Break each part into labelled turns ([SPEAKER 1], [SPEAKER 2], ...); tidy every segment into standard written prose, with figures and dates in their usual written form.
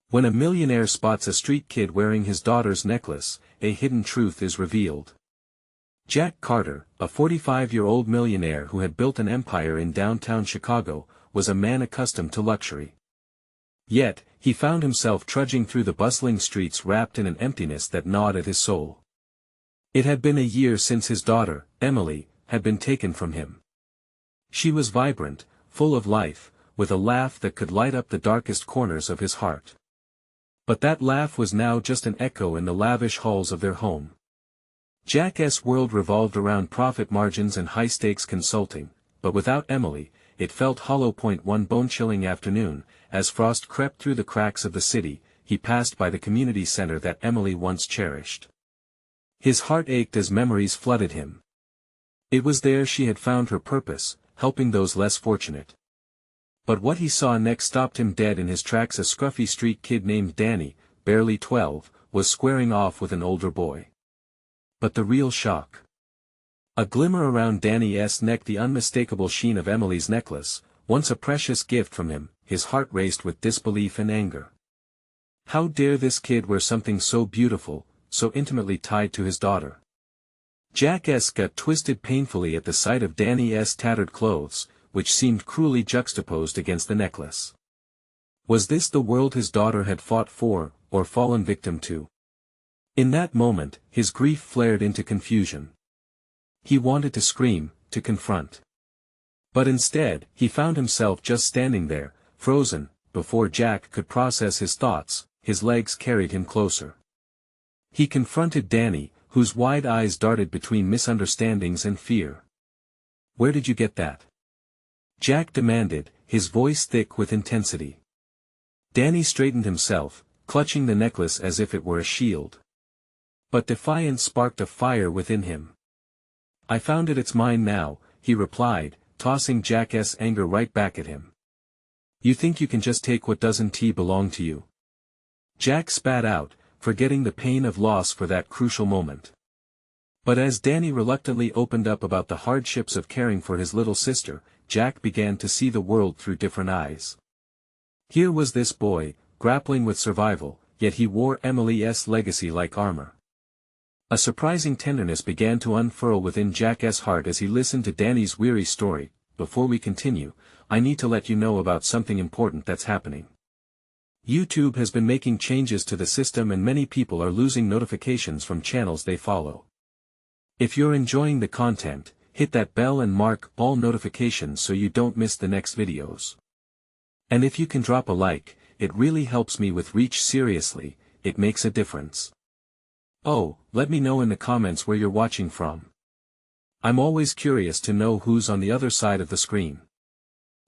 [SPEAKER 1] When a millionaire spots a street kid wearing his daughter's necklace, a hidden truth is revealed. Jack Carter, a 45-year-old millionaire who had built an empire in downtown Chicago, was a man accustomed to luxury. Yet, he found himself trudging through the bustling streets wrapped in an emptiness that gnawed at his soul. It had been a year since his daughter, Emily, had been taken from him. She was vibrant, full of life, with a laugh that could light up the darkest corners of his heart. But that laugh was now just an echo in the lavish halls of their home. Jack's world revolved around profit margins and high-stakes consulting, but without Emily, it felt hollow. One bone-chilling afternoon, as frost crept through the cracks of the city, he passed by the community center that Emily once cherished. His heart ached as memories flooded him. It was there she had found her purpose, helping those less fortunate. But what he saw next stopped him dead in his tracks. A scruffy street kid named Danny, barely 12, was squaring off with an older boy. But the real shock. A glimmer around Danny's neck, the unmistakable sheen of Emily's necklace, once a precious gift from him. His heart raced with disbelief and anger. How dare this kid wear something so beautiful, so intimately tied to his daughter? Jack's gut twisted painfully at the sight of Danny's tattered clothes, which seemed cruelly juxtaposed against the necklace. Was this the world his daughter had fought for, or fallen victim to? In that moment, his grief flared into confusion. He wanted to scream, to confront. But instead, he found himself just standing there, frozen. Before Jack could process his thoughts, his legs carried him closer. He confronted Danny, whose wide eyes darted between misunderstandings and fear. "Where did you get that?" Jack demanded, his voice thick with intensity. Danny straightened himself, clutching the necklace as if it were a shield. But defiance sparked a fire within him. "I found it, it's mine now," he replied, tossing Jack's anger right back at him. "You think you can just take what doesn't belong to you?" Jack spat out, forgetting the pain of loss for that crucial moment. But as Danny reluctantly opened up about the hardships of caring for his little sister, Jack began to see the world through different eyes. Here was this boy, grappling with survival, yet he wore Emily's legacy like armor. A surprising tenderness began to unfurl within Jack's heart as he listened to Danny's weary story. "Before we continue, I need to let you know about something important that's happening. YouTube has been making changes to the system and many people are losing notifications from channels they follow. If you're enjoying the content, hit that bell and mark all notifications so you don't miss the next videos. And if you can drop a like, it really helps me with reach. Seriously, it makes a difference. Oh, let me know in the comments where you're watching from. I'm always curious to know who's on the other side of the screen."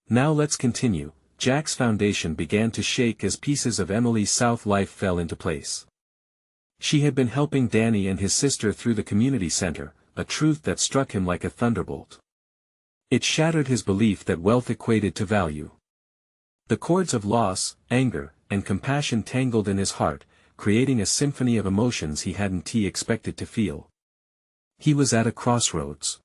[SPEAKER 1] Now let's continue. Jack's foundation began to shake as pieces of Emily's South life fell into place. She had been helping Danny and his sister through the community center, a truth that struck him like a thunderbolt. It shattered his belief that wealth equated to value. The chords of loss, anger, and compassion tangled in his heart, creating a symphony of emotions he hadn't expected to feel. He was at a crossroads.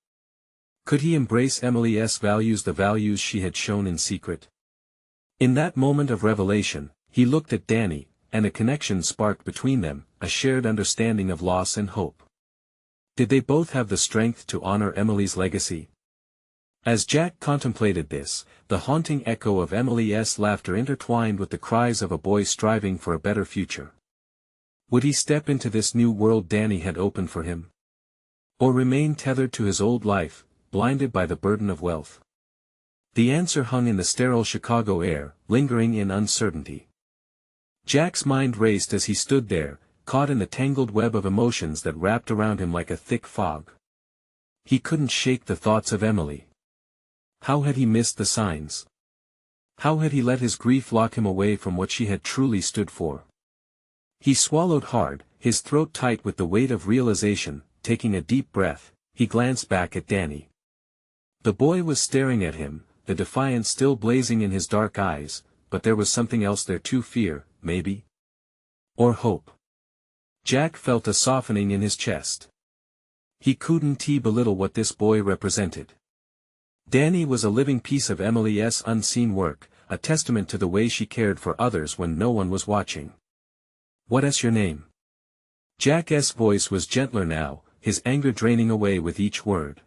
[SPEAKER 1] Could he embrace Emily's values, the values she had shown in secret? In that moment of revelation, he looked at Danny, and a connection sparked between them, a shared understanding of loss and hope. Did they both have the strength to honor Emily's legacy? As Jack contemplated this, the haunting echo of Emily's laughter intertwined with the cries of a boy striving for a better future. Would he step into this new world Danny had opened for him? Or remain tethered to his old life, blinded by the burden of wealth? The answer hung in the sterile Chicago air, lingering in uncertainty. Jack's mind raced as he stood there, caught in the tangled web of emotions that wrapped around him like a thick fog. He couldn't shake the thoughts of Emily. How had he missed the signs? How had he let his grief lock him away from what she had truly stood for? He swallowed hard, his throat tight with the weight of realization. Taking a deep breath, he glanced back at Danny. The boy was staring at him, the defiance still blazing in his dark eyes, but there was something else there too. Fear, maybe? Or hope? Jack felt a softening in his chest. He couldn't belittle what this boy represented. Danny was a living piece of Emily's unseen work, a testament to the way she cared for others when no one was watching. "What's your name?" Jack's voice was gentler now, his anger draining away with each word.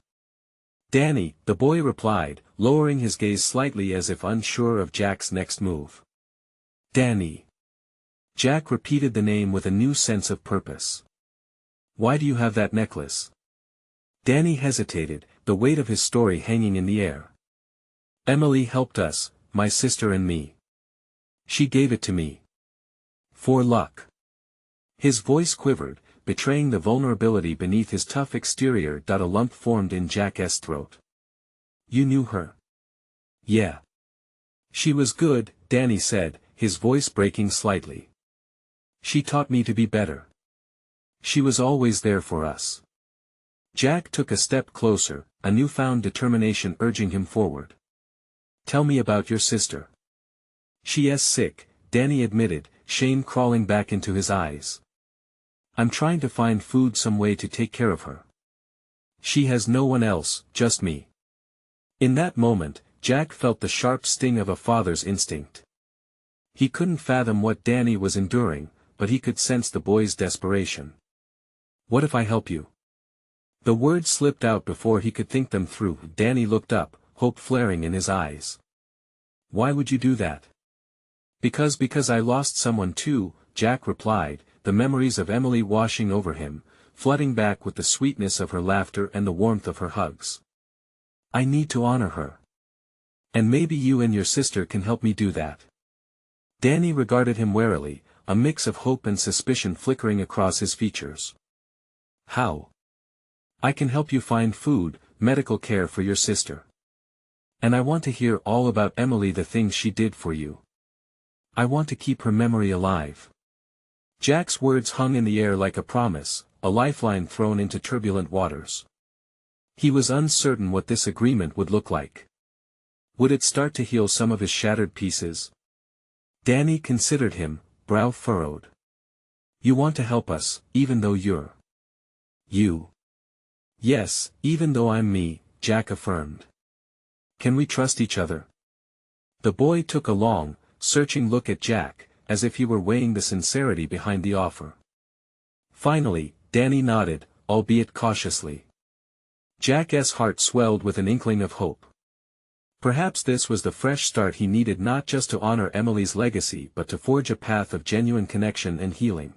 [SPEAKER 1] "Danny," the boy replied, lowering his gaze slightly as if unsure of Jack's next move. "Danny." Jack repeated the name with a new sense of purpose. "Why do you have that necklace?" Danny hesitated, the weight of his story hanging in the air. "Emily helped us, my sister and me. She gave it to me. For luck." His voice quivered, betraying the vulnerability beneath his tough exterior. A lump formed in Jack's throat. "You knew her?" "Yeah. She was good," Danny said, his voice breaking slightly. "She taught me to be better. She was always there for us." Jack took a step closer, a newfound determination urging him forward. "Tell me about your sister." "She's sick," Danny admitted, shame crawling back into his eyes. "I'm trying to find food, some way to take care of her. She has no one else, just me." In that moment, Jack felt the sharp sting of a father's instinct. He couldn't fathom what Danny was enduring, but he could sense the boy's desperation. "What if I help you?" The words slipped out before he could think them through. Danny looked up, hope flaring in his eyes. "Why would you do that?" Because I lost someone too," Jack replied, the memories of Emily washing over him, flooding back with the sweetness of her laughter and the warmth of her hugs. "I need to honor her. And maybe you and your sister can help me do that." Danny regarded him warily, a mix of hope and suspicion flickering across his features. "How?" "I can help you find food, medical care for your sister. And I want to hear all about Emily, the things she did for you. I want to keep her memory alive." Jack's words hung in the air like a promise, a lifeline thrown into turbulent waters. He was uncertain what this agreement would look like. Would it start to heal some of his shattered pieces? Danny considered him, brow furrowed. "You want to help us, even though you're you?" "Yes, even though I'm me," Jack affirmed. "Can we trust each other?" The boy took a long, searching look at Jack, as if he were weighing the sincerity behind the offer. Finally, Danny nodded, albeit cautiously. Jack's heart swelled with an inkling of hope. Perhaps this was the fresh start he needed, not just to honor Emily's legacy but to forge a path of genuine connection and healing.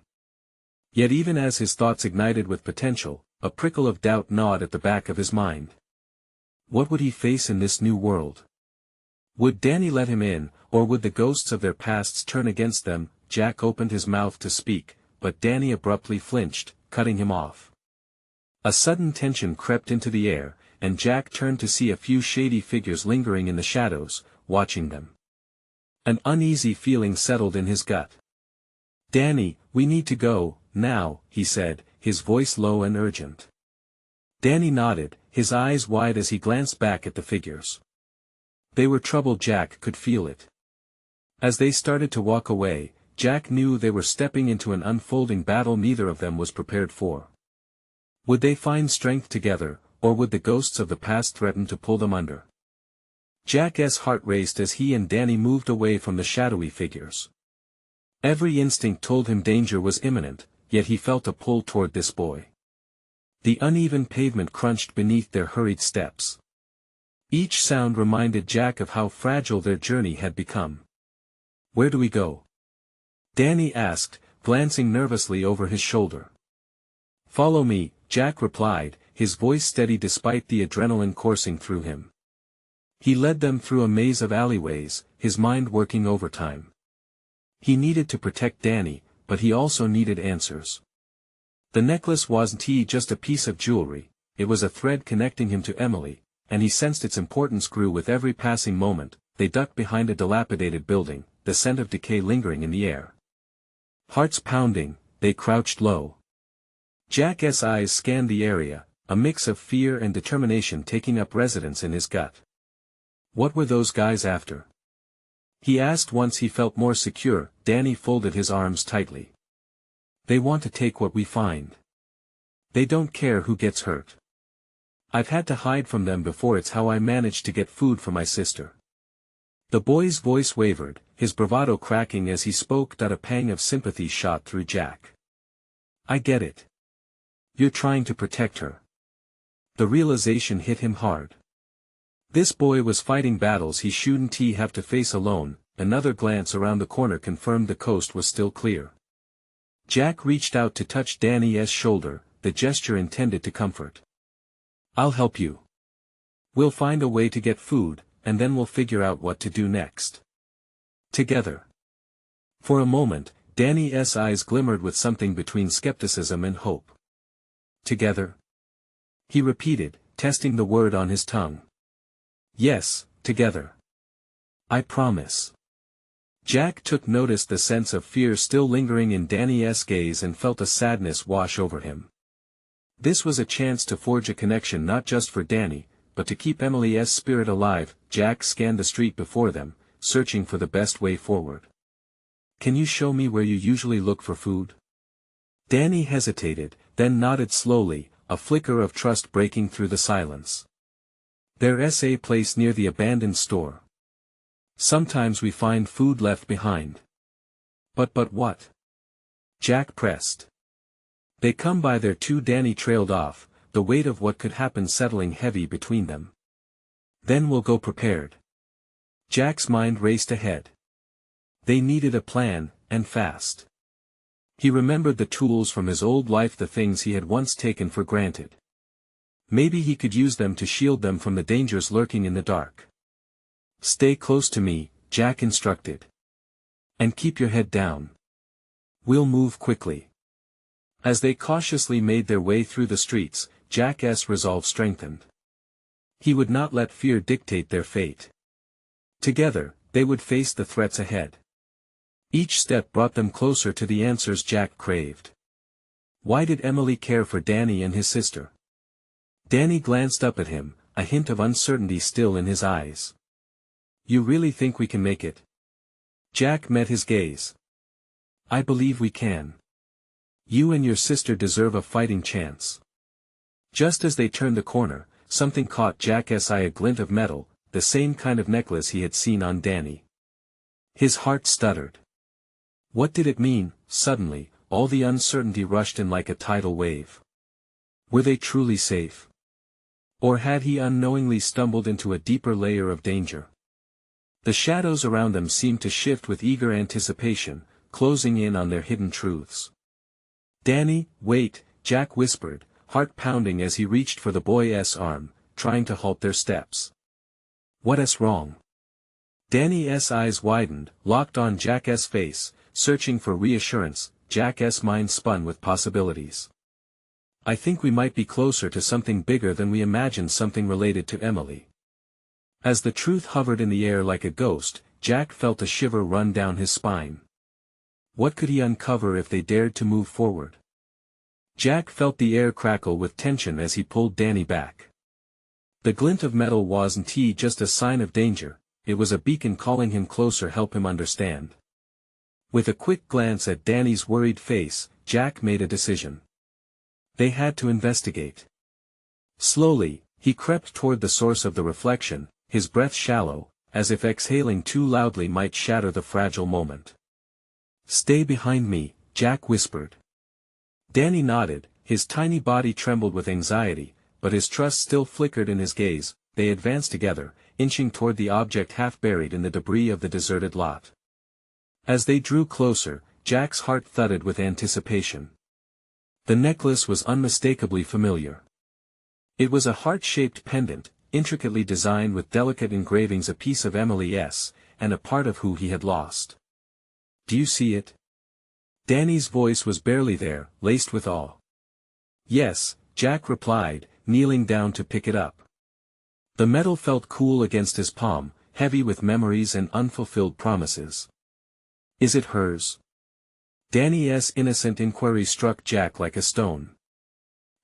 [SPEAKER 1] Yet even as his thoughts ignited with potential, a prickle of doubt gnawed at the back of his mind. What would he face in this new world? Would Danny let him in, or would the ghosts of their pasts turn against them? Jack opened his mouth to speak, but Danny abruptly flinched, cutting him off. A sudden tension crept into the air, and Jack turned to see a few shady figures lingering in the shadows, watching them. An uneasy feeling settled in his gut. "Danny, we need to go, now," he said, his voice low and urgent. Danny nodded, his eyes wide as he glanced back at the figures. They were troubled. Jack could feel it. As they started to walk away, Jack knew they were stepping into an unfolding battle neither of them was prepared for. Would they find strength together, or would the ghosts of the past threaten to pull them under? Jack's heart raced as he and Danny moved away from the shadowy figures. Every instinct told him danger was imminent, yet he felt a pull toward this boy. The uneven pavement crunched beneath their hurried steps. Each sound reminded Jack of how fragile their journey had become. "Where do we go?" Danny asked, glancing nervously over his shoulder. "Follow me," Jack replied, his voice steady despite the adrenaline coursing through him. He led them through a maze of alleyways, his mind working overtime. He needed to protect Danny, but he also needed answers. The necklace wasn't just a piece of jewelry, it was a thread connecting him to Emily, and he sensed its importance grew with every passing moment. They ducked behind a dilapidated building, the scent of decay lingering in the air. Hearts pounding, they crouched low. Jack's eyes scanned the area, a mix of fear and determination taking up residence in his gut. What were those guys after? He asked once he felt more secure. Danny folded his arms tightly. "They want to take what we find. They don't care who gets hurt. I've had to hide from them before. It's how I managed to get food for my sister." The boy's voice wavered, his bravado cracking as he spoke that a pang of sympathy shot through Jack. I get it. You're trying to protect her. The realization hit him hard. This boy was fighting battles he shouldn't have to face alone. Another glance around the corner confirmed the coast was still clear. Jack reached out to touch Danny's shoulder, the gesture intended to comfort. I'll help you. We'll find a way to get food, and then we'll figure out what to do next. Together. For a moment, Danny's eyes glimmered with something between skepticism and hope. Together? He repeated, testing the word on his tongue. Yes, together. I promise. Jack took notice the sense of fear still lingering in Danny's gaze and felt a sadness wash over him. This was a chance to forge a connection not just for Danny, but to keep Emily's spirit alive. Jack scanned the street before them, searching for the best way forward. Can you show me where you usually look for food? Danny hesitated, then nodded slowly, a flicker of trust breaking through the silence. There's a place near the abandoned store. Sometimes we find food left behind. But what? Jack pressed. They come by there too. Danny trailed off, the weight of what could happen settling heavy between them. Then we'll go prepared. Jack's mind raced ahead. They needed a plan, and fast. He remembered the tools from his old life, the things he had once taken for granted. Maybe he could use them to shield them from the dangers lurking in the dark. Stay close to me, Jack instructed. And keep your head down. We'll move quickly. As they cautiously made their way through the streets, Jack's resolve strengthened. He would not let fear dictate their fate. Together, they would face the threats ahead. Each step brought them closer to the answers Jack craved. Why did Emily care for Danny and his sister? Danny glanced up at him, a hint of uncertainty still in his eyes. You really think we can make it? Jack met his gaze. I believe we can. You and your sister deserve a fighting chance. Just as they turned the corner, something caught Jack's eye, a glint of metal, the same kind of necklace he had seen on Danny. His heart stuttered. What did it mean? Suddenly, all the uncertainty rushed in like a tidal wave. Were they truly safe? Or had he unknowingly stumbled into a deeper layer of danger? The shadows around them seemed to shift with eager anticipation, closing in on their hidden truths. Danny, wait, Jack whispered, heart pounding as he reached for the boy's arm, trying to halt their steps. What's wrong? Danny's eyes widened, locked on Jack's face, searching for reassurance. Jack's mind spun with possibilities. I think we might be closer to something bigger than we imagined, something related to Emily. As the truth hovered in the air like a ghost, Jack felt a shiver run down his spine. What could he uncover if they dared to move forward? Jack felt the air crackle with tension as he pulled Danny back. The glint of metal wasn't just a sign of danger, it was a beacon calling him closer, help him understand. With a quick glance at Danny's worried face, Jack made a decision. They had to investigate. Slowly, he crept toward the source of the reflection, his breath shallow, as if exhaling too loudly might shatter the fragile moment. Stay behind me, Jack whispered. Danny nodded, his tiny body trembled with anxiety, but his trust still flickered in his gaze. They advanced together, inching toward the object half buried in the debris of the deserted lot. As they drew closer, Jack's heart thudded with anticipation. The necklace was unmistakably familiar. It was a heart-shaped pendant, intricately designed with delicate engravings, a piece of Emily's, and a part of who he had lost. Do you see it? Danny's voice was barely there, laced with awe. Yes, Jack replied, kneeling down to pick it up. The metal felt cool against his palm, heavy with memories and unfulfilled promises. Is it hers? Danny's innocent inquiry struck Jack like a stone.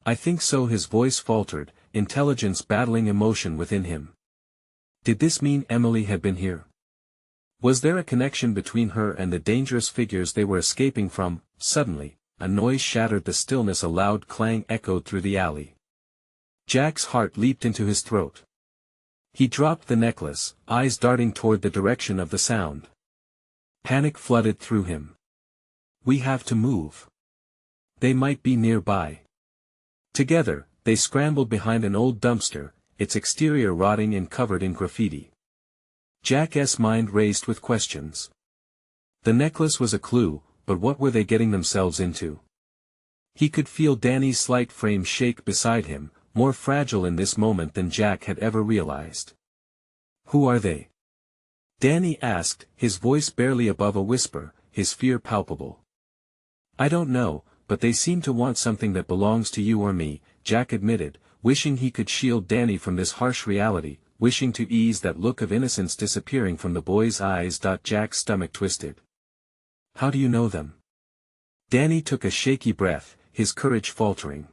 [SPEAKER 1] I think so, his voice faltered, intelligence battling emotion within him. Did this mean Emily had been here? Was there a connection between her and the dangerous figures they were escaping from? Suddenly, a noise shattered the stillness, a loud clang echoed through the alley. Jack's heart leaped into his throat. He dropped the necklace, eyes darting toward the direction of the sound. Panic flooded through him. We have to move. They might be nearby. Together, they scrambled behind an old dumpster, its exterior rotting and covered in graffiti. Jack's mind raced with questions. The necklace was a clue, but what were they getting themselves into? He could feel Danny's slight frame shake beside him, more fragile in this moment than Jack had ever realized. Who are they? Danny asked, his voice barely above a whisper, his fear palpable. I don't know, but they seem to want something that belongs to you or me, Jack admitted, wishing he could shield Danny from this harsh reality, wishing to ease that look of innocence disappearing from the boy's eyes. Jack's stomach twisted. How do you know them? Danny took a shaky breath, his courage faltering.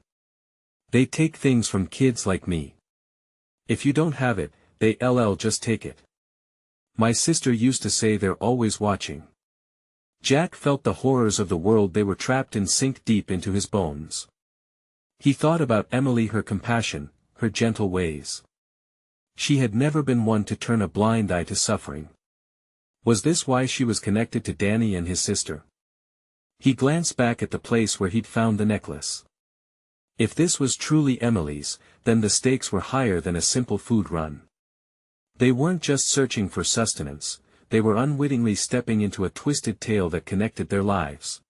[SPEAKER 1] They take things from kids like me. If you don't have it, they'll just take it. My sister used to say they're always watching. Jack felt the horrors of the world they were trapped in sink deep into his bones. He thought about Emily, her compassion, her gentle ways. She had never been one to turn a blind eye to suffering. Was this why she was connected to Danny and his sister? He glanced back at the place where he'd found the necklace. If this was truly Emily's, then the stakes were higher than a simple food run. They weren't just searching for sustenance, they were unwittingly stepping into a twisted tale that connected their lives.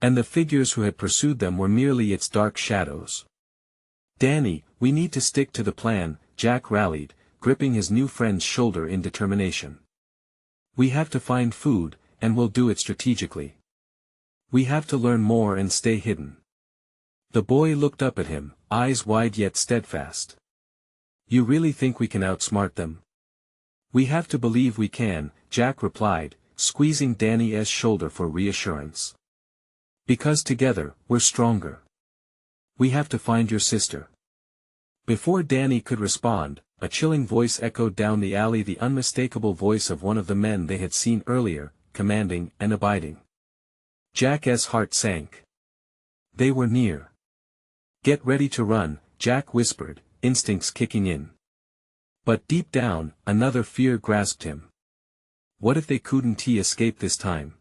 [SPEAKER 1] And the figures who had pursued them were merely its dark shadows. Danny, we need to stick to the plan, Jack rallied, gripping his new friend's shoulder in determination. We have to find food, and we'll do it strategically. We have to learn more and stay hidden. The boy looked up at him, eyes wide yet steadfast. You really think we can outsmart them? We have to believe we can, Jack replied, squeezing Danny's shoulder for reassurance. Because together, we're stronger. We have to find your sister. Before Danny could respond, a chilling voice echoed down the alley, the unmistakable voice of one of the men they had seen earlier, commanding and abiding. Jack's heart sank. They were near. Get ready to run, Jack whispered, instincts kicking in. But deep down, another fear grasped him. What if they couldn't escape this time?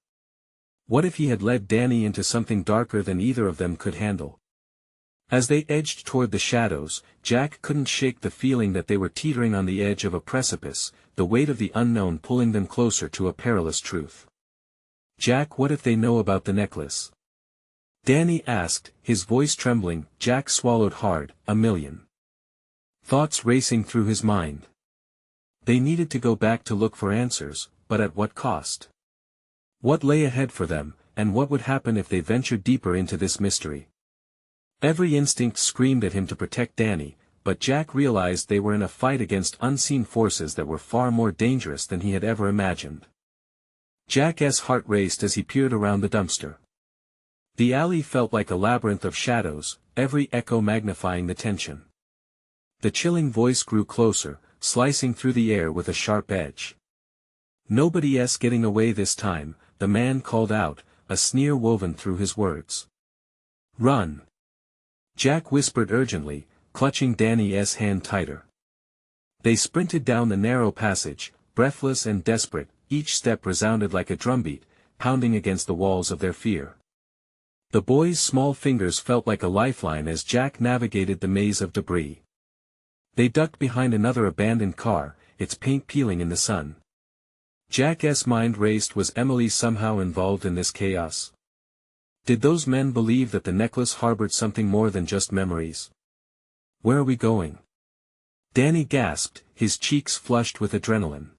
[SPEAKER 1] What if he had led Danny into something darker than either of them could handle? As they edged toward the shadows, Jack couldn't shake the feeling that they were teetering on the edge of a precipice, the weight of the unknown pulling them closer to a perilous truth. Jack, what if they know about the necklace? Danny asked, his voice trembling. Jack swallowed hard, a million thoughts racing through his mind. They needed to go back to look for answers, but at what cost? What lay ahead for them, and what would happen if they ventured deeper into this mystery? Every instinct screamed at him to protect Danny, but Jack realized they were in a fight against unseen forces that were far more dangerous than he had ever imagined. Jack's heart raced as he peered around the dumpster. The alley felt like a labyrinth of shadows, every echo magnifying the tension. The chilling voice grew closer, slicing through the air with a sharp edge. Nobody's getting away this time, the man called out, a sneer woven through his words. Run! Jack whispered urgently, clutching Danny's hand tighter. They sprinted down the narrow passage, breathless and desperate, each step resounded like a drumbeat, pounding against the walls of their fear. The boy's small fingers felt like a lifeline as Jack navigated the maze of debris. They ducked behind another abandoned car, its paint peeling in the sun. Jack's mind raced. Was Emily somehow involved in this chaos? Did those men believe that the necklace harbored something more than just memories? Where are we going? Danny gasped, his cheeks flushed with adrenaline.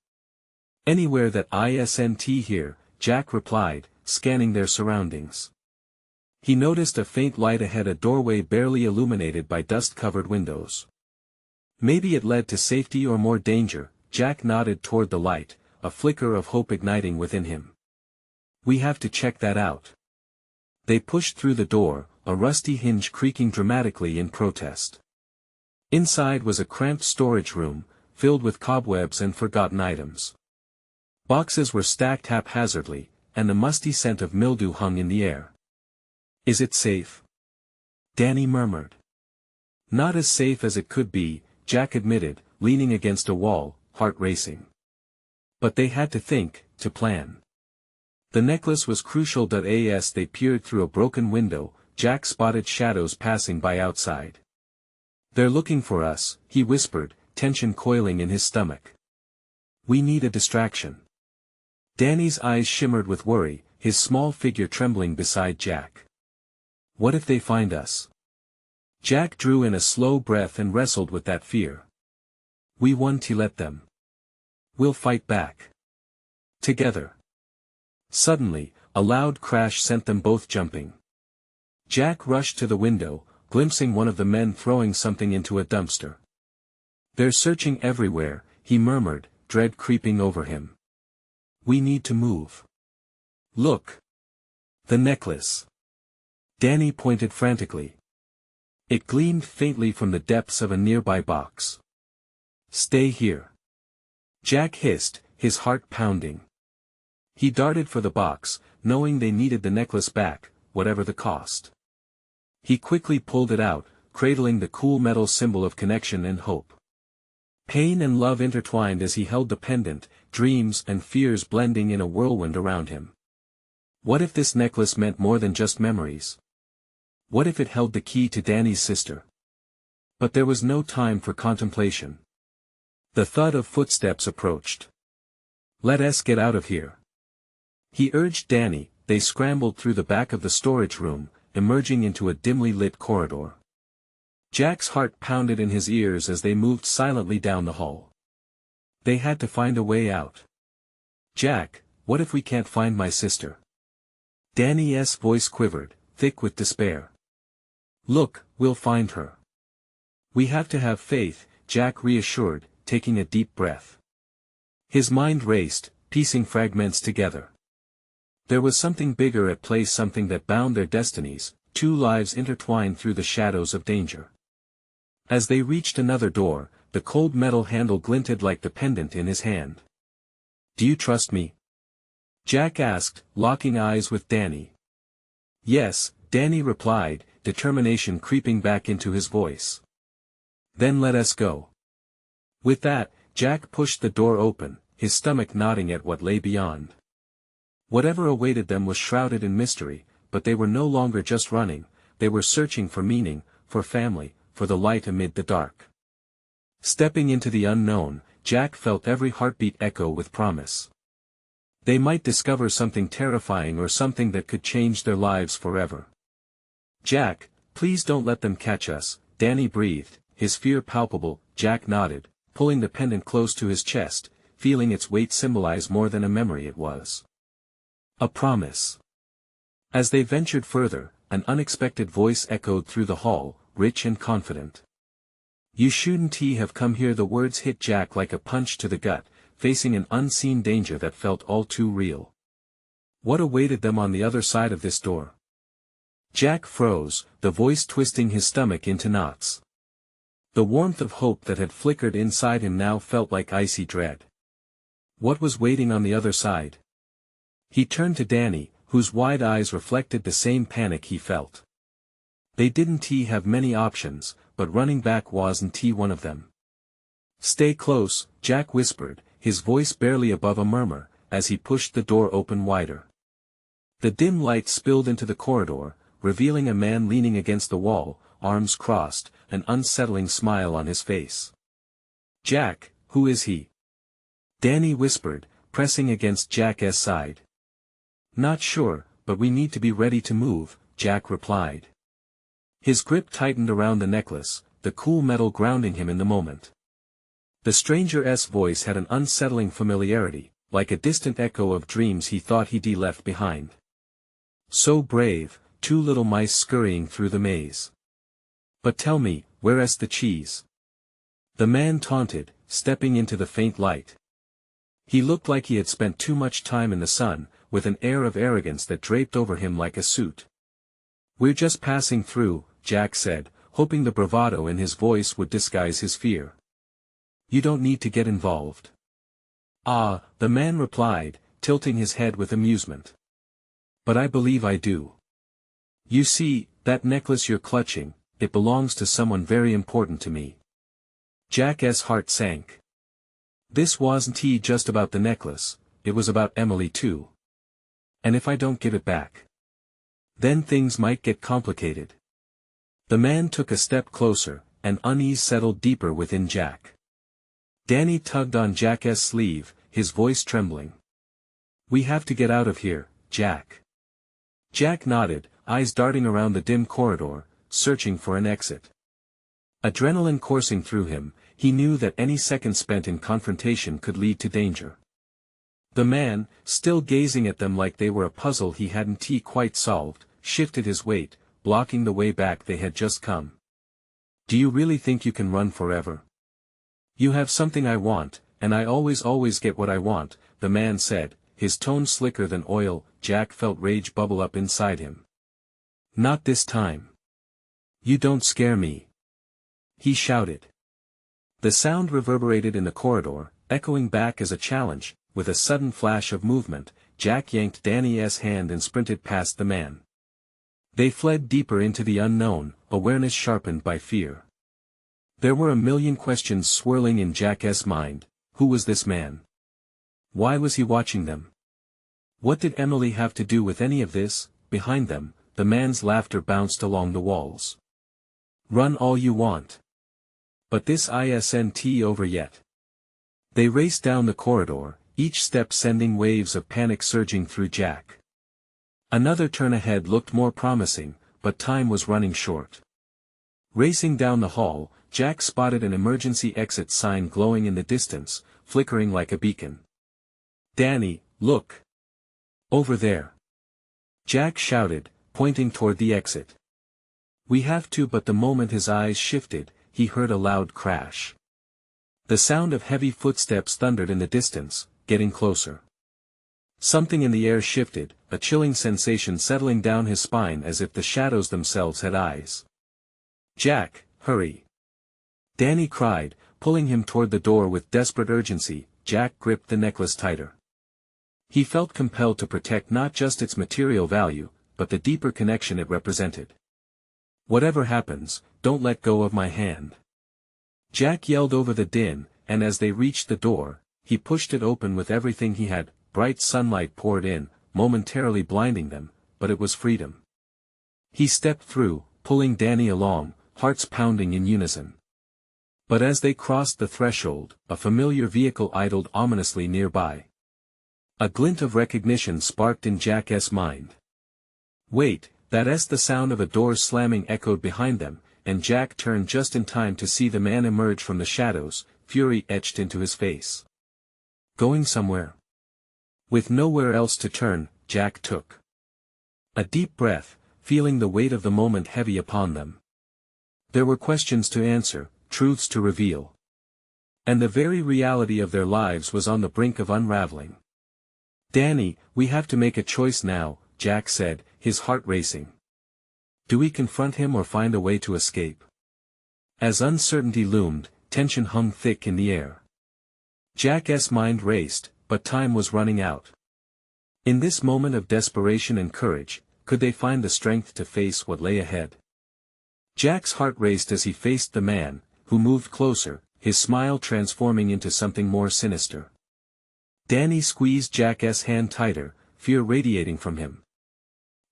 [SPEAKER 1] Anywhere that isn't here, Jack replied, scanning their surroundings. He noticed a faint light ahead, a doorway barely illuminated by dust-covered windows. Maybe it led to safety or more danger. Jack nodded toward the light, a flicker of hope igniting within him. We have to check that out. They pushed through the door, a rusty hinge creaking dramatically in protest. Inside was a cramped storage room, filled with cobwebs and forgotten items. Boxes were stacked haphazardly, and the musty scent of mildew hung in the air. Is it safe? Danny murmured. Not as safe as it could be, Jack admitted, leaning against a wall, heart racing. But they had to think, to plan. The necklace was crucial. As they peered through a broken window, Jack spotted shadows passing by outside. "They're looking for us," he whispered, tension coiling in his stomach. "We need a distraction." Danny's eyes shimmered with worry, his small figure trembling beside Jack. "What if they find us?" Jack drew in a slow breath and wrestled with that fear. "We won't let them. We'll fight back. Together." Suddenly, a loud crash sent them both jumping. Jack rushed to the window, glimpsing one of the men throwing something into a dumpster. "They're searching everywhere," he murmured, dread creeping over him. "We need to move. Look. The necklace." Danny pointed frantically. It gleamed faintly from the depths of a nearby box. "Stay here," Jack hissed, his heart pounding. He darted for the box, knowing they needed the necklace back, whatever the cost. He quickly pulled it out, cradling the cool metal symbol of connection and hope. Pain and love intertwined as he held the pendant, dreams and fears blending in a whirlwind around him. What if this necklace meant more than just memories? What if it held the key to Danny's sister? But there was no time for contemplation. The thud of footsteps approached. "Let us get out of here," he urged Danny. They scrambled through the back of the storage room, emerging into a dimly lit corridor. Jack's heart pounded in his ears as they moved silently down the hall. They had to find a way out. "Jack, what if we can't find my sister?" Danny's voice quivered, thick with despair. "Look, we'll find her." "We have to have faith," Jack reassured, taking a deep breath. His mind raced, piecing fragments together. There was something bigger at play, something that bound their destinies, two lives intertwined through the shadows of danger. As they reached another door, the cold metal handle glinted like the pendant in his hand. "Do you trust me?" Jack asked, locking eyes with Danny. "Yes," Danny replied, determination creeping back into his voice. "Then let us go." With that, Jack pushed the door open, his stomach nodding at what lay beyond. Whatever awaited them was shrouded in mystery, but they were no longer just running, they were searching for meaning, for family, for the light amid the dark. Stepping into the unknown, Jack felt every heartbeat echo with promise. They might discover something terrifying or something that could change their lives forever. "Jack, please don't let them catch us," Danny breathed, his fear palpable. Jack nodded, pulling the pendant close to his chest, feeling its weight symbolize more than a memory it was. A promise. As they ventured further, an unexpected voice echoed through the hall, rich and confident. "You shouldn't have come here." The words hit Jack like a punch to the gut, facing an unseen danger that felt all too real. What awaited them on the other side of this door? Jack froze, the voice twisting his stomach into knots. The warmth of hope that had flickered inside him now felt like icy dread. What was waiting on the other side? He turned to Danny, whose wide eyes reflected the same panic he felt. They didn't have many options, but running back wasn't one of them. "Stay close," Jack whispered, his voice barely above a murmur, as he pushed the door open wider. The dim light spilled into the corridor, revealing a man leaning against the wall, arms crossed, an unsettling smile on his face. "Jack, who is he?" Danny whispered, pressing against Jack's side. "Not sure, but we need to be ready to move," Jack replied. His grip tightened around the necklace, the cool metal grounding him in the moment. The stranger's voice had an unsettling familiarity, like a distant echo of dreams he thought he'd left behind. "So brave, two little mice scurrying through the maze. But tell me, where's the cheese?" The man taunted, stepping into the faint light. He looked like he had spent too much time in the sun, with an air of arrogance that draped over him like a suit. "We're just passing through," Jack said, hoping the bravado in his voice would disguise his fear. "You don't need to get involved." "Ah," the man replied, tilting his head with amusement. "But I believe I do. You see, that necklace you're clutching, it belongs to someone very important to me." Jack's heart sank. This wasn't just about the necklace, it was about Emily too. And if I don't give it back, then things might get complicated. The man took a step closer, and unease settled deeper within Jack. Danny tugged on Jack's sleeve, his voice trembling. We have to get out of here, Jack. Jack nodded, eyes darting around the dim corridor, searching for an exit. Adrenaline coursing through him, he knew that any second spent in confrontation could lead to danger. The man, still gazing at them like they were a puzzle he hadn't quite solved, shifted his weight, blocking the way back they had just come. Do you really think you can run forever? You have something I want, and I always get what I want, the man said, his tone slicker than oil. Jack felt rage bubble up inside him. Not this time. You don't scare me, he shouted. The sound reverberated in the corridor, echoing back as a challenge. With a sudden flash of movement, Jack yanked Danny's hand and sprinted past the man. They fled deeper into the unknown, awareness sharpened by fear. There were a million questions swirling in Jack's mind. Who was this man? Why was he watching them? What did Emily have to do with any of this? Behind them, the man's laughter bounced along the walls. Run all you want. But this isn't over yet. They raced down the corridor, each step sending waves of panic surging through Jack. Another turn ahead looked more promising, but time was running short. Racing down the hall, Jack spotted an emergency exit sign glowing in the distance, flickering like a beacon. Danny, look! Over there! Jack shouted, pointing toward the exit. We have to, but the moment his eyes shifted, he heard a loud crash. The sound of heavy footsteps thundered in the distance, getting closer. Something in the air shifted, a chilling sensation settling down his spine as if the shadows themselves had eyes. Jack, hurry! Danny cried, pulling him toward the door with desperate urgency. Jack gripped the necklace tighter. He felt compelled to protect not just its material value, but the deeper connection it represented. Whatever happens, don't let go of my hand. Jack yelled over the din, and as they reached the door, he pushed it open with everything he had. Bright sunlight poured in, momentarily blinding them, but it was freedom. He stepped through, pulling Danny along, hearts pounding in unison. But as they crossed the threshold, a familiar vehicle idled ominously nearby. A glint of recognition sparked in Jack's mind. Wait, that's the sound of a door slamming echoed behind them, and Jack turned just in time to see the man emerge from the shadows, fury etched into his face. Going somewhere? With nowhere else to turn, Jack took a deep breath, feeling the weight of the moment heavy upon them. There were questions to answer, truths to reveal. And the very reality of their lives was on the brink of unraveling. Danny, we have to make a choice now, Jack said, his heart racing. Do we confront him or find a way to escape? As uncertainty loomed, tension hung thick in the air. Jack's mind raced, but time was running out. In this moment of desperation and courage, could they find the strength to face what lay ahead? Jack's heart raced as he faced the man, who moved closer, his smile transforming into something more sinister. Danny squeezed Jack's hand tighter, fear radiating from him.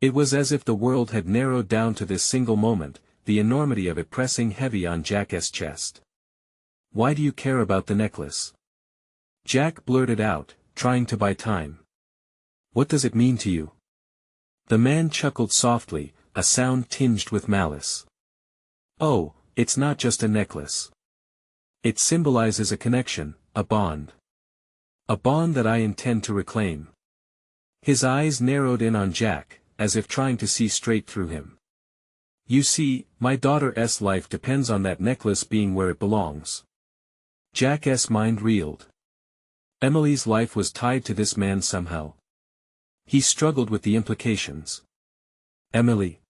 [SPEAKER 1] It was as if the world had narrowed down to this single moment, the enormity of it pressing heavy on Jack's chest. Why do you care about the necklace? Jack blurted out, trying to buy time. What does it mean to you? The man chuckled softly, a sound tinged with malice. Oh, it's not just a necklace. It symbolizes a connection, a bond. A bond that I intend to reclaim. His eyes narrowed in on Jack, as if trying to see straight through him. You see, my daughter's life depends on that necklace being where it belongs. Jack's mind reeled. Emily's life was tied to this man somehow. He struggled with the implications. Emily.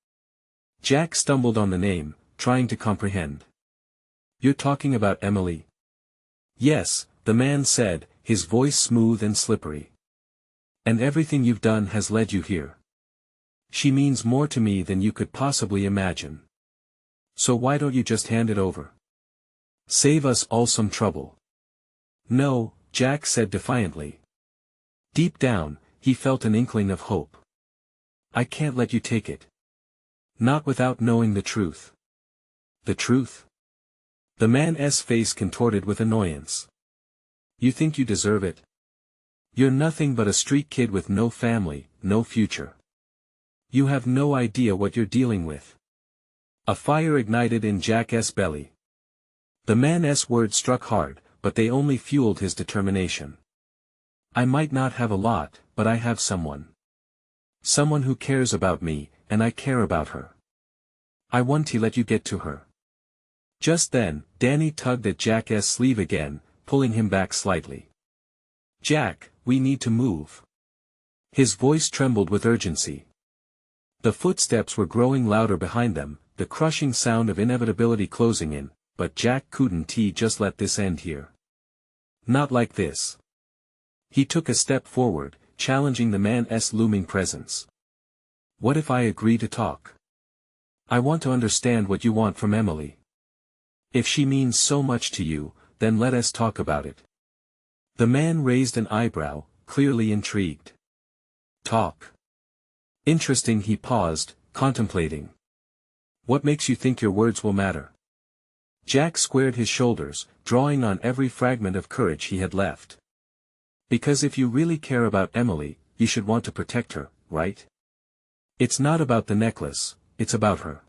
[SPEAKER 1] Jack stumbled on the name, trying to comprehend. You're talking about Emily? Yes, the man said, his voice smooth and slippery. And everything you've done has led you here. She means more to me than you could possibly imagine. So why don't you just hand it over? Save us all some trouble. No, Jack said defiantly. Deep down, he felt an inkling of hope. I can't let you take it. Not without knowing the truth. The truth? The man's face contorted with annoyance. You think you deserve it? You're nothing but a street kid with no family, no future. You have no idea what you're dealing with. A fire ignited in Jack's belly. The man's words struck hard, but they only fueled his determination. I might not have a lot, but I have someone. Someone who cares about me, and I care about her. I want to let you get to her. Just then, Danny tugged at Jack's sleeve again, pulling him back slightly. Jack, we need to move. His voice trembled with urgency. The footsteps were growing louder behind them, the crushing sound of inevitability closing in, but Jack couldn't just let this end here. Not like this. He took a step forward, challenging the man's looming presence. What if I agree to talk? I want to understand what you want from Emily. If she means so much to you, then let us talk about it. The man raised an eyebrow, clearly intrigued. Talk. Interesting. He paused, contemplating. What makes you think your words will matter? Jack squared his shoulders, drawing on every fragment of courage he had left. Because if you really care about Emily, you should want to protect her, right? It's not about the necklace, it's about her.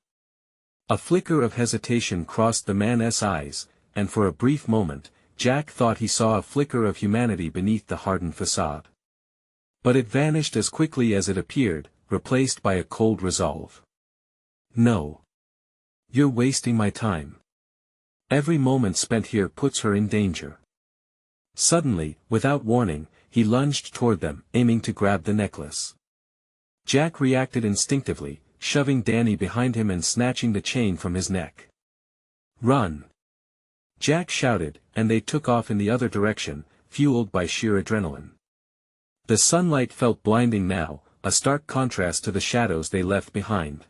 [SPEAKER 1] A flicker of hesitation crossed the man's eyes, and for a brief moment, Jack thought he saw a flicker of humanity beneath the hardened facade. But it vanished as quickly as it appeared, replaced by a cold resolve. No. You're wasting my time. Every moment spent here puts her in danger. Suddenly, without warning, he lunged toward them, aiming to grab the necklace. Jack reacted instinctively, shoving Danny behind him and snatching the chain from his neck. Run! Jack shouted, and they took off in the other direction, fueled by sheer adrenaline. The sunlight felt blinding now, a stark contrast to the shadows they left behind.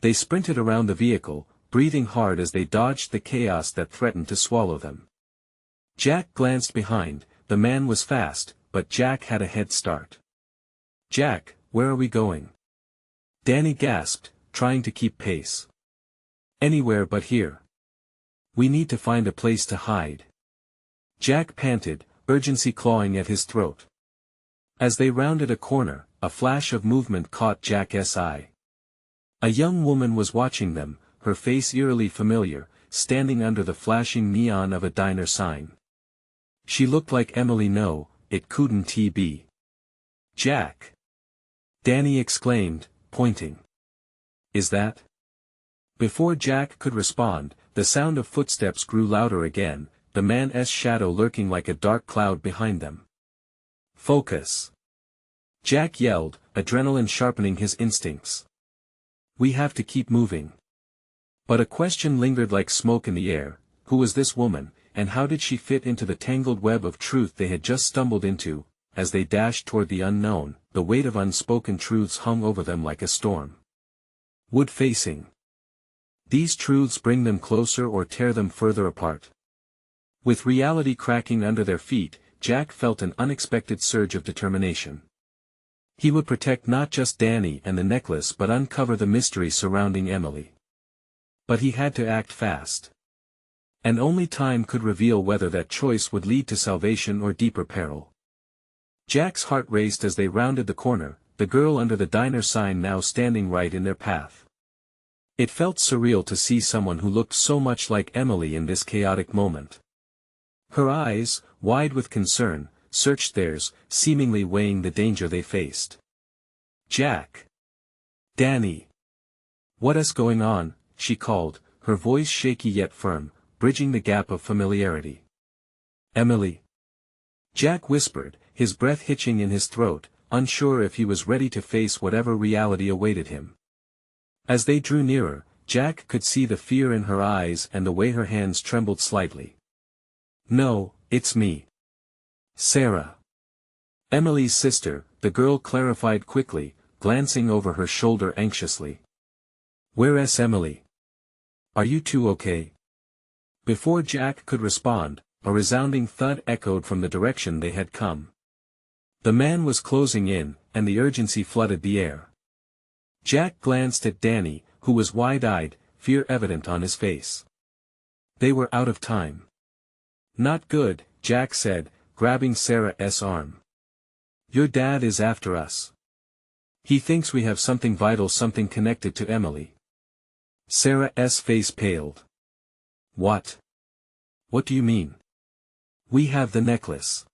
[SPEAKER 1] They sprinted around the vehicle, breathing hard as they dodged the chaos that threatened to swallow them. Jack glanced behind. The man was fast, but Jack had a head start. Jack, where are we going? Danny gasped, trying to keep pace. Anywhere but here. We need to find a place to hide. Jack panted, urgency clawing at his throat. As they rounded a corner, a flash of movement caught Jack's eye. A young woman was watching them, her face eerily familiar, standing under the flashing neon of a diner sign. She looked like Emily. No, it couldn't be. Jack! Danny exclaimed, pointing. Is that? Before Jack could respond, the sound of footsteps grew louder again, the man's shadow lurking like a dark cloud behind them. Focus! Jack yelled, adrenaline sharpening his instincts. We have to keep moving. But a question lingered like smoke in the air. Who was this woman, and how did she fit into the tangled web of truth they had just stumbled into? As they dashed toward the unknown, the weight of unspoken truths hung over them like a storm. Wood-facing. These truths bring them closer or tear them further apart. With reality cracking under their feet, Jack felt an unexpected surge of determination. He would protect not just Danny and the necklace but uncover the mystery surrounding Emily. But he had to act fast. And only time could reveal whether that choice would lead to salvation or deeper peril. Jack's heart raced as they rounded the corner, the girl under the diner sign now standing right in their path. It felt surreal to see someone who looked so much like Emily in this chaotic moment. Her eyes, wide with concern, searched theirs, seemingly weighing the danger they faced. Jack! Danny! What is going on? She called, her voice shaky yet firm, bridging the gap of familiarity. Emily! Jack whispered, his breath hitching in his throat, unsure if he was ready to face whatever reality awaited him. As they drew nearer, Jack could see the fear in her eyes and the way her hands trembled slightly. No, it's me. Sarah. Emily's sister, the girl clarified quickly, glancing over her shoulder anxiously. Where's Emily? Are you two okay? Before Jack could respond, a resounding thud echoed from the direction they had come. The man was closing in, and the urgency flooded the air. Jack glanced at Danny, who was wide-eyed, fear evident on his face. They were out of time. "Not good," Jack said, grabbing Sarah's arm. "Your dad is after us. He thinks we have something vital, something connected to Emily." Sarah's face paled. "What? What do you mean?" "We have the necklace,"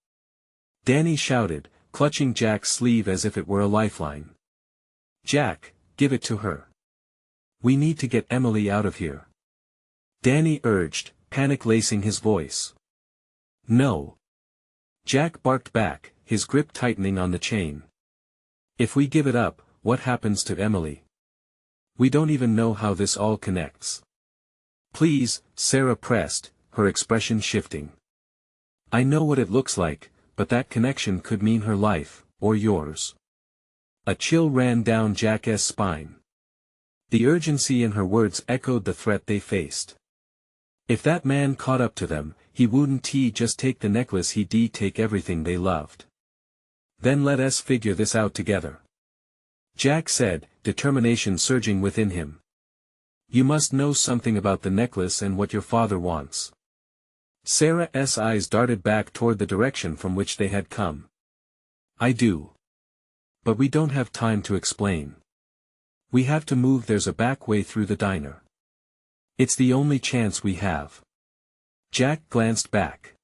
[SPEAKER 1] Danny shouted, clutching Jack's sleeve as if it were a lifeline. "Jack, give it to her. We need to get Emily out of here," Danny urged, panic lacing his voice. "No," Jack barked back, his grip tightening on the chain. "If we give it up, what happens to Emily? We don't even know how this all connects." "Please," Sarah pressed, her expression shifting. "I know what it looks like, but that connection could mean her life, or yours." A chill ran down Jack's spine. The urgency in her words echoed the threat they faced. If that man caught up to them, he wouldn't just take the necklace, he'd take everything they loved. "Then let us figure this out together," Jack said, determination surging within him. "You must know something about the necklace and what your father wants." Sarah's eyes darted back toward the direction from which they had come. "I do. But we don't have time to explain. We have to move. There's a back way through the diner. It's the only chance we have." Jack glanced back.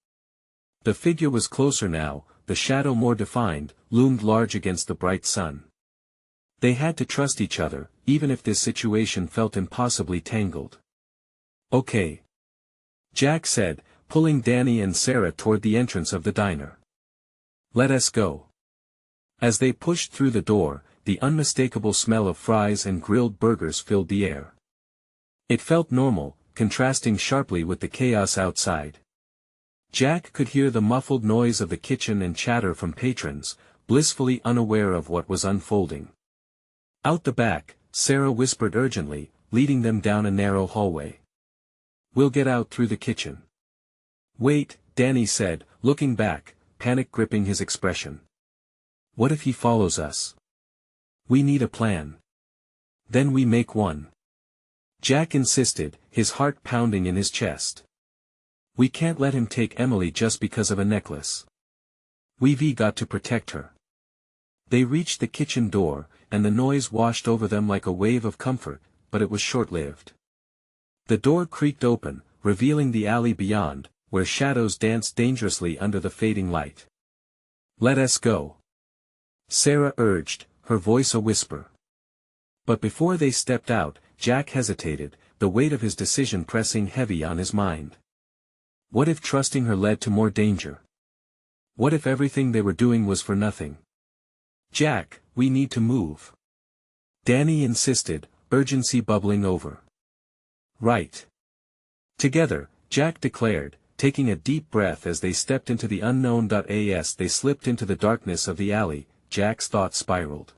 [SPEAKER 1] The figure was closer now, the shadow more defined, loomed large against the bright sun. They had to trust each other, even if this situation felt impossibly tangled. "Okay," Jack said, pulling Danny and Sarah toward the entrance of the diner. "Let us go." As they pushed through the door, the unmistakable smell of fries and grilled burgers filled the air. It felt normal, contrasting sharply with the chaos outside. Jack could hear the muffled noise of the kitchen and chatter from patrons, blissfully unaware of what was unfolding. Out the back, Sarah whispered urgently, leading them down a narrow hallway. "We'll get out through the kitchen." "Wait," Danny said, looking back, panic gripping his expression. "What if he follows us? We need a plan." "Then we make one," Jack insisted, his heart pounding in his chest. "We can't let him take Emily just because of a necklace. We've got to protect her." They reached the kitchen door, and the noise washed over them like a wave of comfort, but it was short-lived. The door creaked open, revealing the alley beyond, where shadows danced dangerously under the fading light. "Let us go," Sarah urged, her voice a whisper. But before they stepped out, Jack hesitated, the weight of his decision pressing heavy on his mind. What if trusting her led to more danger? What if everything they were doing was for nothing? "Jack, we need to move," Danny insisted, urgency bubbling over. "Right." Together, Jack declared, taking a deep breath as they stepped into the unknown. As they slipped into the darkness of the alley, Jack's thoughts spiraled.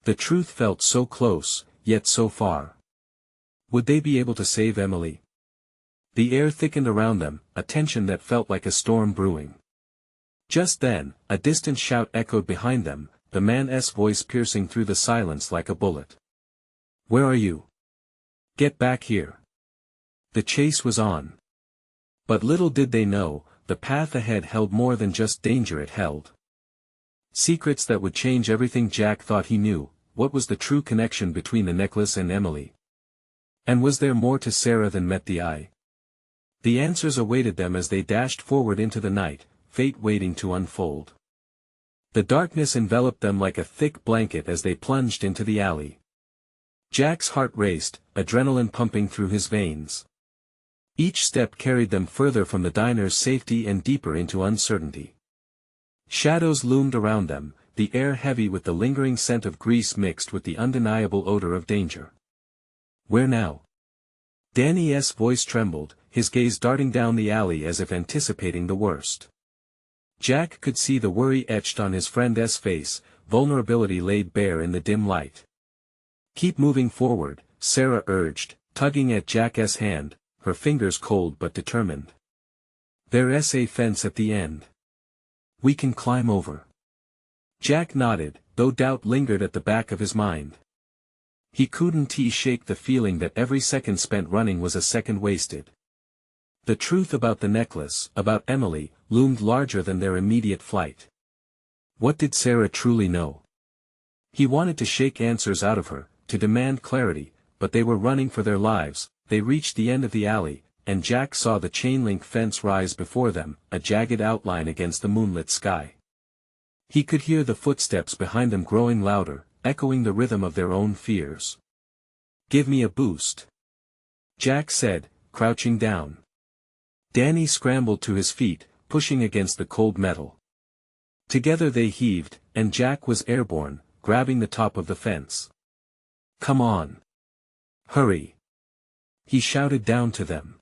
[SPEAKER 1] The truth felt so close, yet so far. Would they be able to save Emily? The air thickened around them, a tension that felt like a storm brewing. Just then, a distant shout echoed behind them, the man's voice piercing through the silence like a bullet. "Where are you? Get back here." The chase was on. But little did they know, the path ahead held more than just danger. It held secrets that would change everything. Jack thought he knew. What was the true connection between the necklace and Emily? And was there more to Sarah than met the eye? The answers awaited them as they dashed forward into the night, fate waiting to unfold. The darkness enveloped them like a thick blanket as they plunged into the alley. Jack's heart raced, adrenaline pumping through his veins. Each step carried them further from the diner's safety and deeper into uncertainty. Shadows loomed around them, the air heavy with the lingering scent of grease mixed with the undeniable odor of danger. "Where now?" Danny's voice trembled, his gaze darting down the alley as if anticipating the worst. Jack could see the worry etched on his friend's face, vulnerability laid bare in the dim light. "Keep moving forward," Sarah urged, tugging at Jack's hand, her fingers cold but determined. "There's a fence at the end. We can climb over." Jack nodded, though doubt lingered at the back of his mind. He couldn't shake the feeling that every second spent running was a second wasted. The truth about the necklace, about Emily, loomed larger than their immediate flight. What did Sarah truly know? He wanted to shake answers out of her, to demand clarity, but they were running for their lives. They reached the end of the alley, and Jack saw the chain-link fence rise before them, a jagged outline against the moonlit sky. He could hear the footsteps behind them growing louder, echoing the rhythm of their own fears. "Give me a boost," Jack said, crouching down. Danny scrambled to his feet, pushing against the cold metal. Together they heaved, and Jack was airborne, grabbing the top of the fence. "Come on. Hurry," he shouted down to them.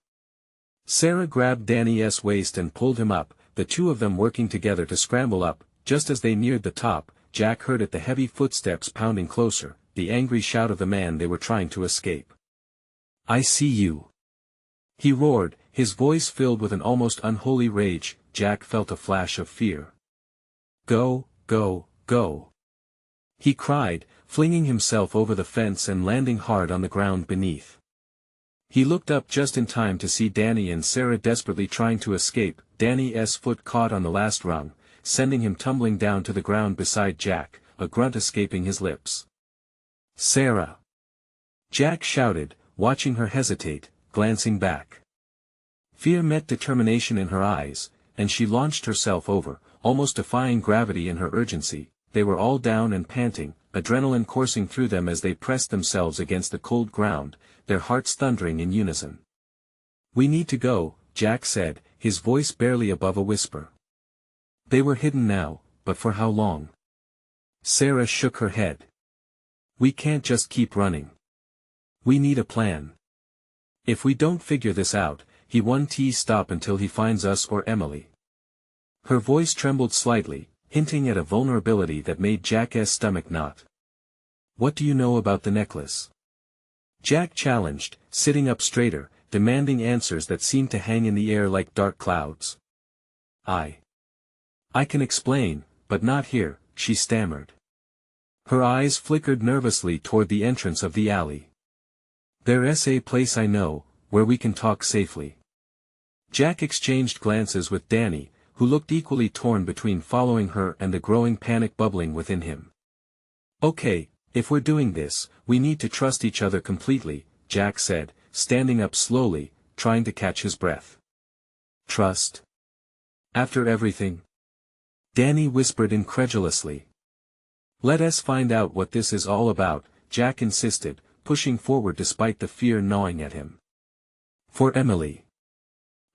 [SPEAKER 1] Sarah grabbed Danny's waist and pulled him up, the two of them working together to scramble up. Just as they neared the top, Jack heard the heavy footsteps pounding closer, the angry shout of the man they were trying to escape. "I see you," he roared, his voice filled with an almost unholy rage. Jack felt a flash of fear. "Go, go, go," he cried, flinging himself over the fence and landing hard on the ground beneath. He looked up just in time to see Danny and Sarah desperately trying to escape. Danny's foot caught on the last rung, sending him tumbling down to the ground beside Jack, a grunt escaping his lips. "Sarah!" Jack shouted, watching her hesitate, glancing back. Fear met determination in her eyes, and she launched herself over, almost defying gravity in her urgency. They were all down and panting, adrenaline coursing through them as they pressed themselves against the cold ground, their hearts thundering in unison. "We need to go," Jack said, his voice barely above a whisper. They were hidden now, but for how long? Sarah shook her head. "We can't just keep running. We need a plan. If we don't figure this out, he won't stop until he finds us or Emily." Her voice trembled slightly, hinting at a vulnerability that made Jack's stomach knot. "What do you know about the necklace?" Jack challenged, sitting up straighter, demanding answers that seemed to hang in the air like dark clouds. I can explain, but not here," she stammered. Her eyes flickered nervously toward the entrance of the alley. "There's a place I know, where we can talk safely." Jack exchanged glances with Danny, who looked equally torn between following her and the growing panic bubbling within him. "Okay, if we're doing this, we need to trust each other completely," Jack said, standing up slowly, trying to catch his breath. "Trust? After everything?" Danny whispered incredulously. "Let us find out what this is all about," Jack insisted, pushing forward despite the fear gnawing at him. "For Emily."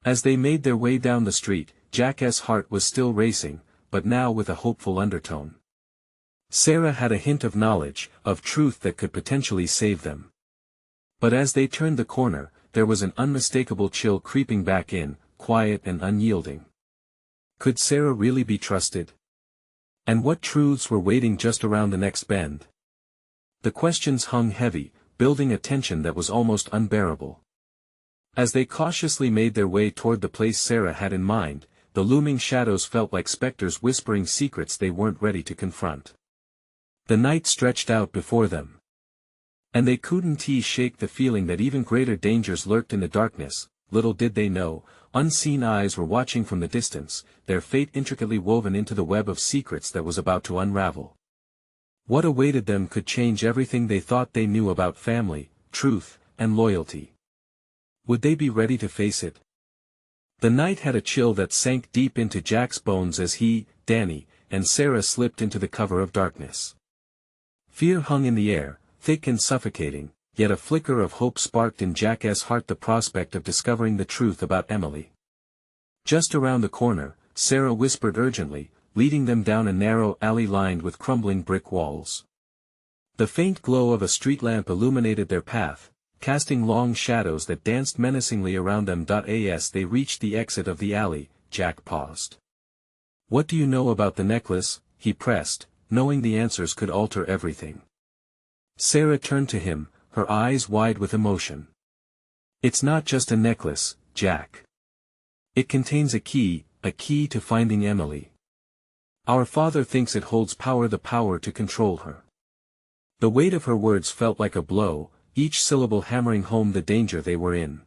[SPEAKER 1] As they made their way down the street, Jack's heart was still racing, but now with a hopeful undertone. Sarah had a hint of knowledge, of truth that could potentially save them. But as they turned the corner, there was an unmistakable chill creeping back in, quiet and unyielding. Could Sarah really be trusted? And what truths were waiting just around the next bend? The questions hung heavy, building a tension that was almost unbearable. As they cautiously made their way toward the place Sarah had in mind, the looming shadows felt like specters whispering secrets they weren't ready to confront. The night stretched out before them. And they couldn't shake the feeling that even greater dangers lurked in the darkness. Little did they know, unseen eyes were watching from the distance, their fate intricately woven into the web of secrets that was about to unravel. What awaited them could change everything they thought they knew about family, truth, and loyalty. Would they be ready to face it? The night had a chill that sank deep into Jack's bones as he, Danny, and Sarah slipped into the cover of darkness. Fear hung in the air, thick and suffocating, yet a flicker of hope sparked in Jack's heart, the prospect of discovering the truth about Emily. Just around the corner, Sarah whispered urgently, leading them down a narrow alley lined with crumbling brick walls. The faint glow of a street lamp illuminated their path, casting long shadows that danced menacingly around them. As they reached the exit of the alley, Jack paused. "What do you know about the necklace?" he pressed, knowing the answers could alter everything. Sarah turned to him, her eyes wide with emotion. It's not just a necklace, Jack. It contains a key to finding Emily. Our father thinks it holds the power to control her. The weight of her words felt like a blow, each syllable hammering home the danger they were in.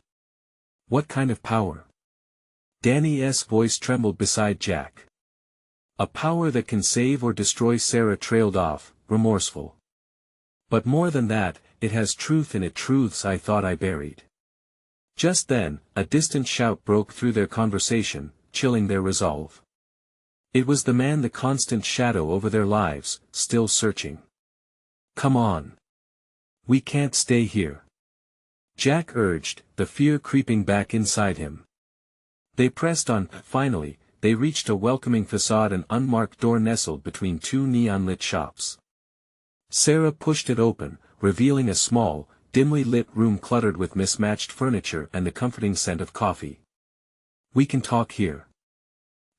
[SPEAKER 1] What kind of power? Danny's voice trembled beside Jack. A power that can save or destroy. Sarah trailed off, remorseful. But more than that, it has truth in it, truths I thought I buried. Just then, a distant shout broke through their conversation, chilling their resolve. It was the man, the constant shadow over their lives, still searching. Come on. We can't stay here. Jack urged, the fear creeping back inside him. They pressed on. Finally, they reached a welcoming facade, an unmarked door nestled between two neon-lit shops. Sarah pushed it open, revealing a small, dimly lit room cluttered with mismatched furniture and the comforting scent of coffee. We can talk here.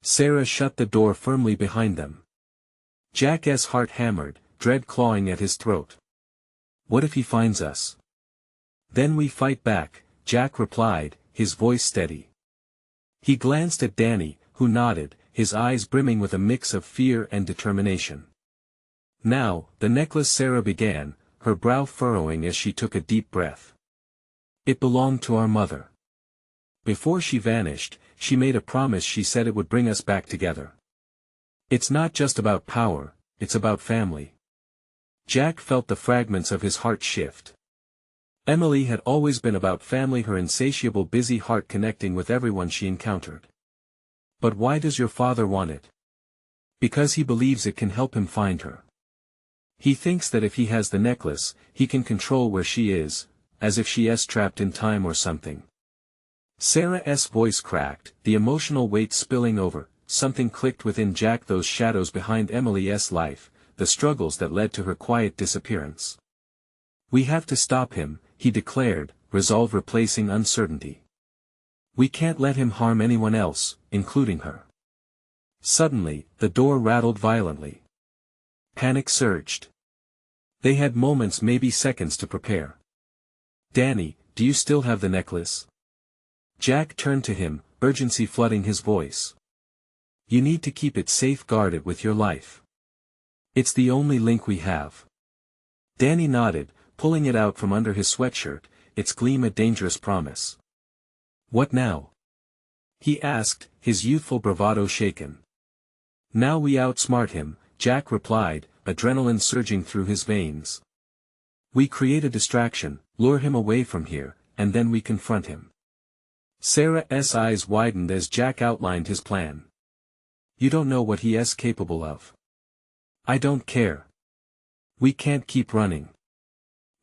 [SPEAKER 1] Sarah shut the door firmly behind them. Jack's heart hammered, dread clawing at his throat. What if he finds us? Then we fight back, Jack replied, his voice steady. He glanced at Danny, who nodded, his eyes brimming with a mix of fear and determination. Now, the necklace, Sarah began, her brow furrowing as she took a deep breath. It belonged to our mother. Before she vanished, she made a promise. She said it would bring us back together. It's not just about power, it's about family. Jack felt the fragments of his heart shift. Emily had always been about family, her insatiable busy heart connecting with everyone she encountered. But why does your father want it? Because he believes it can help him find her. He thinks that if he has the necklace, he can control where she is, as if she is trapped in time or something. Sarah's voice cracked, the emotional weight spilling over. Something clicked within Jack, those shadows behind Emily's life, the struggles that led to her quiet disappearance. We have to stop him, he declared, resolve replacing uncertainty. We can't let him harm anyone else, including her. Suddenly, the door rattled violently. Panic surged. They had moments, maybe seconds, to prepare. Danny, do you still have the necklace? Jack turned to him, urgency flooding his voice. You need to keep it safe, guard it with your life. It's the only link we have. Danny nodded, pulling it out from under his sweatshirt, its gleam a dangerous promise. What now? He asked, his youthful bravado shaken. Now we outsmart him, Jack replied, adrenaline surging through his veins. We create a distraction, lure him away from here, and then we confront him. Sarah's eyes widened as Jack outlined his plan. You don't know what he is capable of. I don't care. We can't keep running.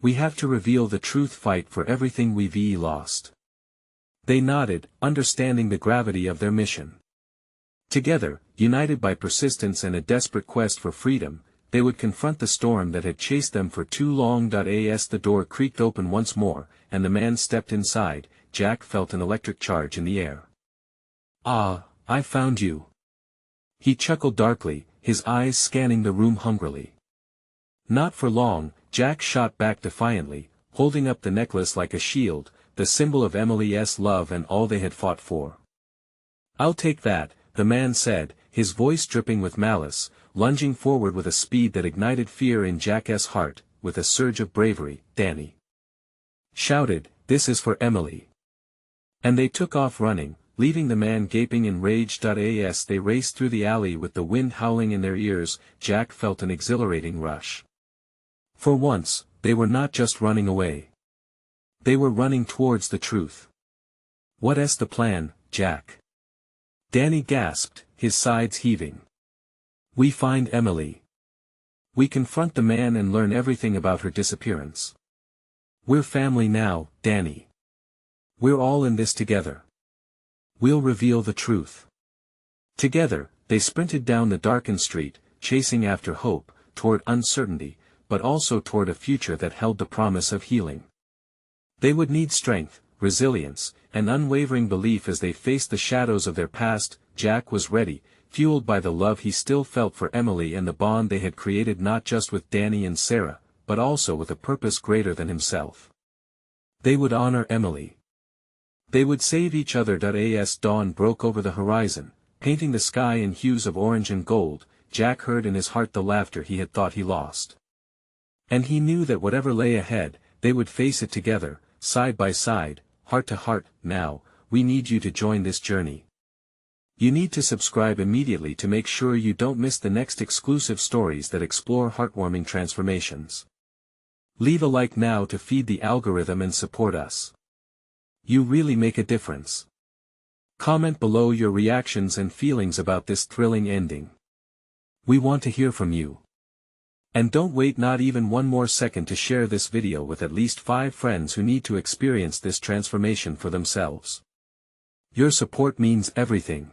[SPEAKER 1] We have to reveal the truth, fight for everything we've lost. They nodded, understanding the gravity of their mission. Together, united by persistence and a desperate quest for freedom, they would confront the storm that had chased them for too long. As the door creaked open once more, and the man stepped inside, Jack felt an electric charge in the air. Ah, I found you. He chuckled darkly, his eyes scanning the room hungrily. Not for long, Jack shot back defiantly, holding up the necklace like a shield, the symbol of Emily's love and all they had fought for. I'll take that, the man said, his voice dripping with malice, lunging forward with a speed that ignited fear in Jack's heart. With a surge of bravery, Danny shouted, "This is for Emily." And they took off running, leaving the man gaping in rage. As they raced through the alley with the wind howling in their ears, Jack felt an exhilarating rush. For once, they were not just running away. They were running towards the truth. What's the plan, Jack? Danny gasped, his sides heaving. We find Emily. We confront the man and learn everything about her disappearance. We're family now, Danny. We're all in this together. We'll reveal the truth. Together, they sprinted down the darkened street, chasing after hope, toward uncertainty, but also toward a future that held the promise of healing. They would need strength, resilience, and unwavering belief as they faced the shadows of their past. Jack was ready, fueled by the love he still felt for Emily and the bond they had created not just with Danny and Sarah, but also with a purpose greater than himself. They would honor Emily. They would save each other. As dawn broke over the horizon, painting the sky in hues of orange and gold, Jack heard in his heart the laughter he had thought he lost. And he knew that whatever lay ahead, they would face it together, side by side, heart to heart. Now, we need you to join this journey. You need to subscribe immediately to make sure you don't miss the next exclusive stories that explore heartwarming transformations. Leave a like now to feed the algorithm and support us. You really make a difference. Comment below your reactions and feelings about this thrilling ending. We want to hear from you. And don't wait not even one more second to share this video with at least 5 friends who need to experience this transformation for themselves. Your support means everything.